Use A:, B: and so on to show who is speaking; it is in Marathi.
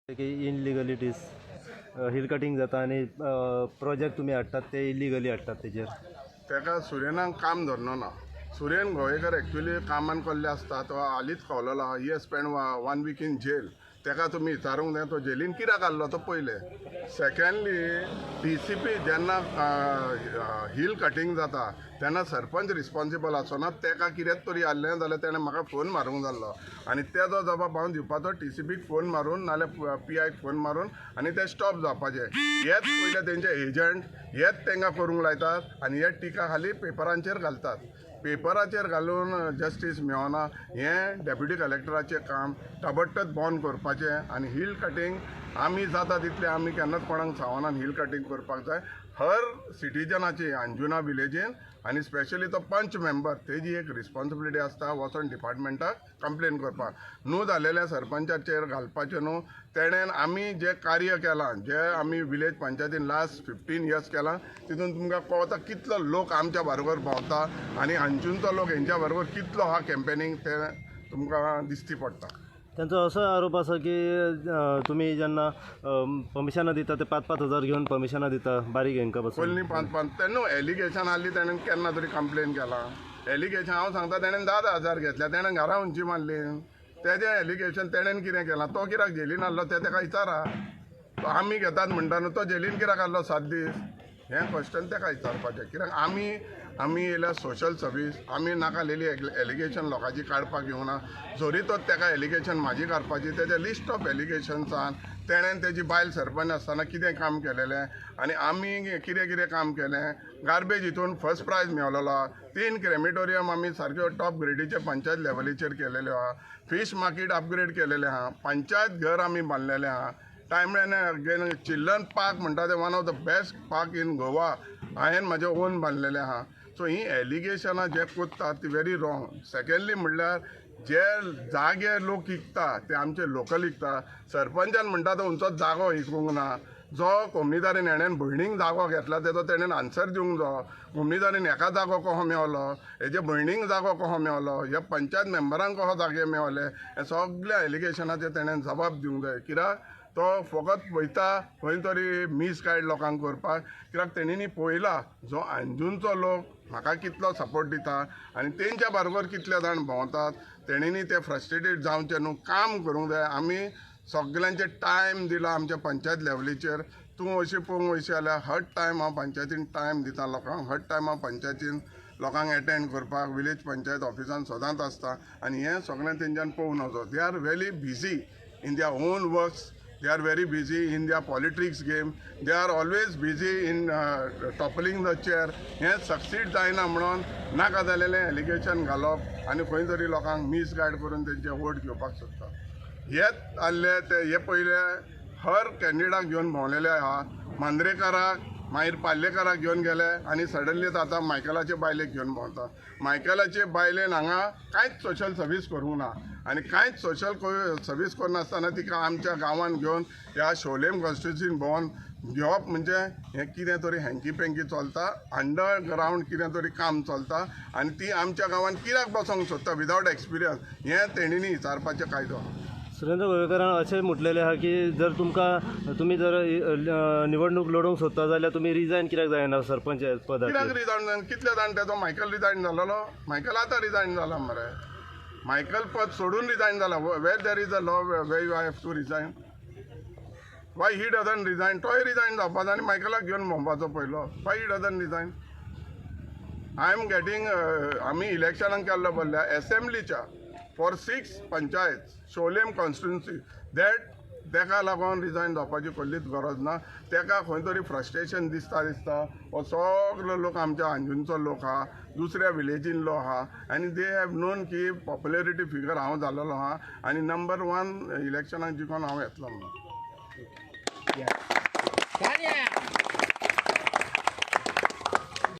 A: की इनलिगलिटीज हिल कटिंग जाता आणि प्रोजेक्ट तुम्ही हाडटात ते इलिगली हाडटात तेजेर
B: तेका सुरेनाक काम धरनो ना. सुरेन गोवेकर एक्चुअली कामान कसले आसता तो हालींच कळलेलो आहा. ही स्पेंड 1 वीक इन जेल. तेका तुमी विचारूंक जाय तो जेलीन कित्याक घाल्लो तो पयले. सेकंडली TCP जेन्ना हिल कटिंग जाता तेन्ना सरपंच रिस्पॉन्सिबल आसना. तेका कितेंच तरी जाल्लें जाल्यार तेणें म्हाका फोन मारूंक जाल्लो आनी तेजो जबाब हांव दिवपाचो. TCPक फोन मारून नाल्यार PIक फोन मारून आनी तें स्टॉप जावपाचें. हेच पयले तेंचे एजंट हेच तांकां करूंक लायतात आनी हे टिका खाली पेपरांचेर घालतात. पेपराचेर घालून जस्टीस मेळना. हें डेप्युटी कलेक्टराचें काम ताबडतोब बंद करपाचें आनी हिल कटिंग आमी जाता तितलें आमी केन्नाच कोणाक सांगना हिल कटिंग करपाक जाय. हर सिटिजनाची अंजुना विलेजीन आनी स्पेशली तो पंच मेंबर तेजी एक रिस्पॉन्सिबिलिटी आसता वचून डिपार्टमेंटाक कंप्लेन करपाक. न्हू जालेल्या सरपंचाचेर घालपाचें न्हू. तेणेन आमी जें कार्य केलां जें आमी विलेज पंचायतीन लास्ट 15 इयर्स केलां तितून तुमकां कळटा कितलो लोक आमच्या बरोबर भोंवता आनी अंजुनचो लोक हेंच्या बरोबर कितलो आहा कॅम्पेनींग तें तुमकां दिश्टी पडटा.
A: त्यांचो असो आरोप आसा की तुम्ही जेन्ना परमिशनां दिता ते 5-5 हजार घेवन परमिशनां दिता बारीक हेंकां पासून
B: पयलीं 5-5 तेन्ना एलिगेशन आसली तेणेन केन्ना तरी कंप्लेन केला. एलिगेशन हांव सांगता तेणेन 10,000 घेतल्या तेणेन घरां उंची मारली. तेजें एलिगेशन तेणेन कितें केलां तो कित्याक जेलीन आहलो ते तेका विचारा. तो आमी घेतात म्हणटा न्हू तो जेलीन कित्याक आहलो 7 दीस हें क्वेश्चन तेका विचारपाचें. कित्याक आमी येयल्या सोशल सर्वीस आमी नाकालेली एलिगेशन लोकांची काडपाक येवना. जोरी तो तेका एलिगेशन म्हाजी काडपाची तेजें लिस्ट ऑफ एलिगेशन्सान तेणेन तेजी बायल सरपंच आसतना कितें काम केलेलें आनी आमी कितें कितें काम केलें. गार्बेज हितून फर्स्ट प्रायज मेळलेलो. 3 क्रेमिटोरियम आमी सारक्यो टॉप ग्रेडीचे पंचायत लेवलीचेर केलेल्यो आहा. फीश मार्केट अपग्रेड केलेलें आहा. पंचायत घर आमी बांदलेलें आहा. टायमलायन चिल्ड्रन पार्क म्हणटा ते one of the best park in Goa हांवें म्हाजें ओन बांदलेलें आहा. सो ही एलिगेशनां जे कोत्तात ती व्हेरी रॉंग. सेकंडली म्हणल्यार जे जागे लोक विकता ते आमचे लोकल विकता. सरपंचान म्हणटा तो खंयचोच जागो विकूंक ना. जो कोमनीदारीन हेणेन भयणीक जागो घेतला तेजो तेणेन आन्सर दिवंक जायो. कोमनीदारीन हेका जागो कसो मेळलो, हेजे भयणीक जागो कसो मेळलो, ह्या पंचायत मेंबरांक कसो जागे मेळले, हे सगळ्या एलिगेशनाचे तेणेन जबाब दिवंक जाय. कित्याक तो फकत वयता खंय तरी मिसगायड लोकांक करपाक. कित्याक तेणींनी पळयला जो अंजुनचो लोक म्हाका कितलो सपोर्ट दिता आनी तेंच्या बरोबर कितले जाण भोंवतात. तेणींनी ते फ्रस्ट्रेटेड जावचें न्हू. काम करूंक जाय. आमी सगळ्यांचे टायम दिला आमच्या पंचायत लेवलीचेर. तूं अशें पळोवंक वयशी जाल्यार हर टायम हांव पंचायतीन टायम दिता लोकांक. हर टायम हांव पंचायतीन लोकांक एटेंड करपाक विलेज पंचायत ऑफिसान सदांच आसता आनी हें सगळें तेंच्यान पळोवन वचो. They are very busy in their own works. They are very busy in their politics game. They are always busy in toppling the chair. हे सक्सीड जायना म्हणून नाका जालेलें एलिगेशन घालप आनी खंय तरी लोकांक मिसगायड करून तेंचे वोट घेवपाक सोदता. हेच आसले ते हे पयले हर कॅन्डिडेटाक घेवन भोंवलेले आहा. मांद्रेकाराक मागीर पाल्लेकाराक घेवन गेले आनी सडनली आतां मायकलाचे बायलेक घेवन भोंवता. मायकलाचे बायलेन हांगा कांयच सोशल सर्वीस करूंक ना आनी कांयच सोशल सर्वीस करनासतना तिका आमच्या गांवांत घेवन ह्या शोलेम कॉन्स्टिट्युन्सीन भोंवन घेवप म्हणजे हें कितें तरी हँकी पेंकी चलता. अंडरग्रावंड कितें तरी काम चलता आनी ती आमच्या गांवांत कित्याक बसोंक सोदता विदावट एक्सपिरियन्स हें तेणींनी विचारपाचें कायदो.
A: सुरेंद्र गोवेकरान अशें म्हटलेलें आहा की जर तुमी जर निवडणूक लडोवंक सोदता जाल्यार तुमी रिजायन कित्याक जायना सरपंच पदाचेर.
B: कित्याक रिजायन जावन कितले जाण तेजो मायकल रिजायन जालोलो. मायकल आतां रिजायन जाला मरे. मायकल पद सोडून रिजायन जाला. Where there is a law way you have to resign. Why he doesn't resign. तोय रिजायन जावपाचो आनी मायकलाक घेवन भोंवपाचो पयलो. Why he doesn't resign. I am getting आमी इलेक्शनाक केल्लो पडल्या एसेंब्लीच्या फॉर 6 पंचायत शोलेम कॉन्स्टिट्युन्सी दॅट तेका लागून रिजायन जावपाची कसलीच गरज ना. तेका खंय तरी फ्रस्ट्रेशन दिसता हो सगळो लोक आमच्या अंजुनचो लोक आहा. दुसऱ्या विलेजीन लोक आहा आनी दे हॅव नोन की पॉप्युलॅरिटी फिगर हांव जाल्लो आहा आनी नंबर 1 इलेक्शनाक जिखोन हांव येतलो म्हणून.